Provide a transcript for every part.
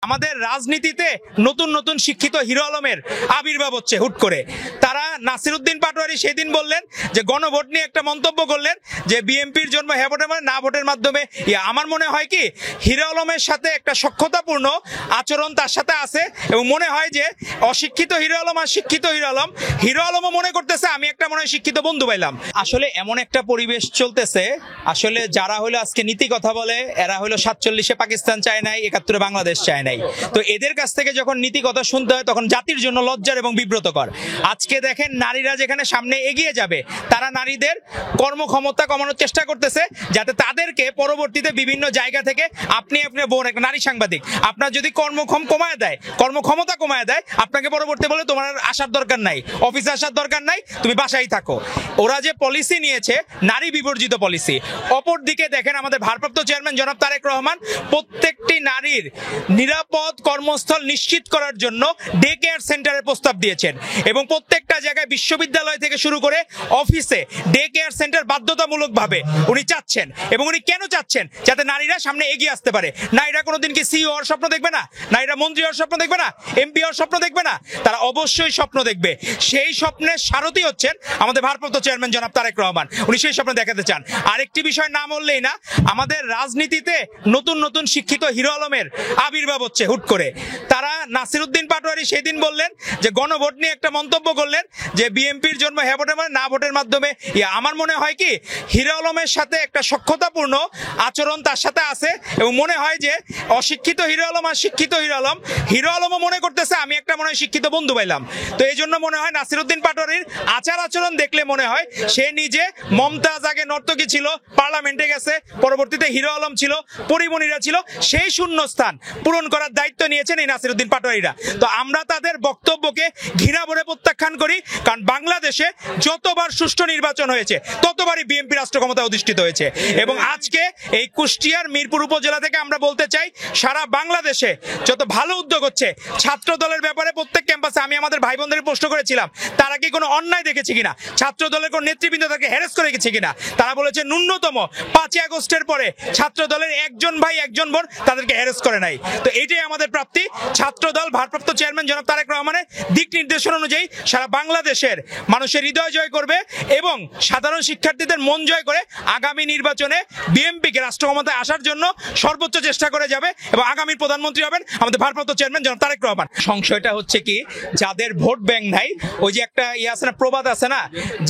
আমাদের রাজনীতিতে নতুন নতুন শিক্ষিত হিরো আলমের আবির্ভাব হচ্ছে হুট করে। তারা নাসিরউদ্দিন পাটোয়ারি সেদিন বললেন যে গণভোট নিয়ে একটা মন্তব্য করলেন যে বিএনপির জন্ম হ্যাঁ ভোটের মানে না ভোটের মাধ্যমে। আমার মনে হয় কি হিরো আলমের সাথে একটা সখ্যতাপূর্ণ আচরণ তার সাথে আছে এবং মনে হয় যে অশিক্ষিত হিরো আলম আর শিক্ষিত হিরো আলমও মনে করতেছে আমি একটা মনে হয় শিক্ষিত বন্ধু পাইলাম। আসলে এমন একটা পরিবেশ চলতেছে, আসলে যারা হলো আজকে নীতি কথা বলে এরা হলো 47-এ পাকিস্তান চায় নাই, 71-এ বাংলাদেশ চায় নাই। তো এদের কাছ থেকে যখন নীতি কথা শুনতে হয় তখন জাতির জন্য লজ্জার এবং বিব্রতকর। আজকে দেখেন নারীরা যেখানে সামনে এগিয়ে যাবে তারা নারীদের কর্মক্ষমতা কমানোর চেষ্টা করতেছে যাতে তাদেরকে পরবর্তীতে বিভিন্ন জায়গা থেকে আপনি বোন একটা নারী সাংবাদিক আপনার যদি কর্মক্ষমতা কমায় দেয় আপনাকে পরবর্তী বলে তোমার আসার দরকার নাই, অফিসে আসার দরকার নাই, তুমি বাসায় থাকো। ওরা যে পলিসি নিয়েছে নারী বিবর্জিত পলিসি। অপরদিকে দেখেন আমাদের ভারপ্রাপ্ত চেয়ারম্যান জনাব তারেক রহমান প্রত্যেকটি নারীর নিরাপদ কর্মস্থল নিশ্চিত করার জন্য ডে কেয়ার সেন্টারের প্রস্তাব দিয়েছেন এবং প্রত্যেকটা জায়গায় বিশ্ববিদ্যালয় থেকে শুরু করে অফিসে ডে কেয়ার সেন্টার বাধ্যতামূলকভাবে উনি চাচ্ছেন। এবং উনি কেন চাচ্ছেন? যাতে নারীরা সামনে এগিয়ে আসতে পারে। নারীরা কোনোদিন কি সিইও হওয়ার স্বপ্ন দেখবে না? নারীরা মন্ত্রী হওয়ার স্বপ্ন দেখবে না? এমপি হওয়ার স্বপ্ন দেখবে না? তারা অবশ্যই স্বপ্ন দেখবে। সেই স্বপ্নের সারথি হচ্ছেন আমাদের ভারপ্রাপ্ত চেয়ারম্যান জনাব তারেক রহমান। উনি সেই স্বপ্ন দেখাতে চান। আরেকটি বিষয় না বললেই না, আমাদের রাজনীতিতে নতুন নতুন শিক্ষিত হিরো আলমের আবির্ভাব হচ্ছে হুট করে। তারা নাসিরউদ্দিন পাটোয়ারি সেদিন বললেন যে গণভোট নিয়ে একটা মন্তব্য করলেন যে বিএনপির জন্ম হ্যাঁ ভোটের মানে না ভোটের মাধ্যমে। আমার মনে হয় কি হিরো আলমের সাথে একটা সখ্যতাপূর্ণ আচরণ তার সাথে আছে এবং মনে হয় যে অশিক্ষিত হিরো আলম আর শিক্ষিত হিরো আলমও মনে করতেছে আমি একটা মনে হয় শিক্ষিত বন্ধু পাইলাম। তো এই জন্য মনে হয় নাসিরউদ্দিন পাটোয়ারির আচার আচরণ দেখলে মনে হয় সে নিজে মমতাজ আগে নর্তকী ছিল, পার্লামেন্টে গেছে, পরবর্তীতে হিরো আলম ছিল, পরিমণিরা ছিল, সেই শূন্যস্থান পূরণ করার দায়িত্ব নিয়েছেন এই নাসিরউদ্দিন পাটোয়ারিরা। তো আমরা তাদের বক্তব্যকে ঘৃণা ভরে প্রত্যাখ্যান করি, কারণ বাংলাদেশে যতবার সুষ্ঠু নির্বাচন হয়েছে ততবারই বিএনপি রাষ্ট্র ক্ষমতায় অধিষ্ঠিত হয়েছে। এবং আজকে এই কুষ্টিয়ার মিরপুর উপজেলা থেকে আমরা বলতে চাই সারা বাংলাদেশে যত ভালো উদ্যোগ হচ্ছে, ছাত্র দলের ব্যাপারে প্রত্যেক ক্যাম্পাসে আমি আমাদের ভাই বোনদের প্রশ্ন করেছিলাম তারা কি কোনো অন্যায় দেখেছে কিনা, ছাত্র দলের কোন নেতৃবৃন্দ তাকে হ্যারাস করে গেছে কিনা। তারা বলেছে ন্যূনতম 5ই আগস্টের পরে ছাত্র দলের একজন ভাই একজন বোন তাদেরকে হ্যারাস করে নাই। তো এইটাই আমাদের প্রাপ্তি। ছাত্র দল ভারপ্রাপ্ত চেয়ারম্যান জনাব তারেক রহমানের দিক নির্দেশনা অনুযায়ী সারা বাংলাদেশের মানুষের হৃদয় জয় করবে এবং সাধারণ শিক্ষার্থীদের মন জয় করে আগামী নির্বাচনে বিএনপিকে রাষ্ট্র ক্ষমতায় আসার জন্য সর্বোচ্চ চেষ্টা করে যাবে এবং আগামী প্রধানমন্ত্রী হবেন আমাদের ভারপ্রাপ্ত চেয়ারম্যান জনাব তারেক রহমান। সংশয়টা হচ্ছে কি যাদের ভোট ব্যাংক নাই, ওই যে একটা আছে না, প্রবাদ আছে না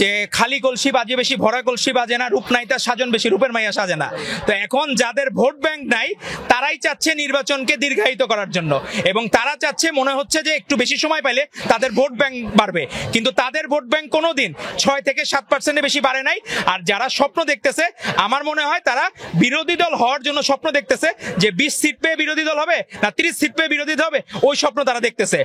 যে খালি কলসি বাজে বেশি, ভরা কলসি বাজে না, রূপ নাই তার সাজন বেশি, রূপের মাইয়া সাজে না। তো এখন যাদের ভোট ব্যাংক নাই তারাই চাচ্ছে নির্বাচনকে দীর্ঘায়িত করার জন্য এবং তারা চাচ্ছে মনে হচ্ছে যে একটু বেশি সময় পাইলে তাদের ভোট ব্যাংক বাড়বে, কিন্তু তাদের ভোট ব্যাংক কোনোদিন 6 থেকে 7% বেশি বাড়ে নাই। আর যারা স্বপ্ন দেখতেছে আমার মনে হয় তারা বিরোধী দল হওয়ার জন্য স্বপ্ন দেখতেছে যে 20 সিট পেয়ে বিরোধী দল হবে না 30 সিট পেয়ে বিরোধী দল হবে, ওই স্বপ্ন তারা দেখতেছে।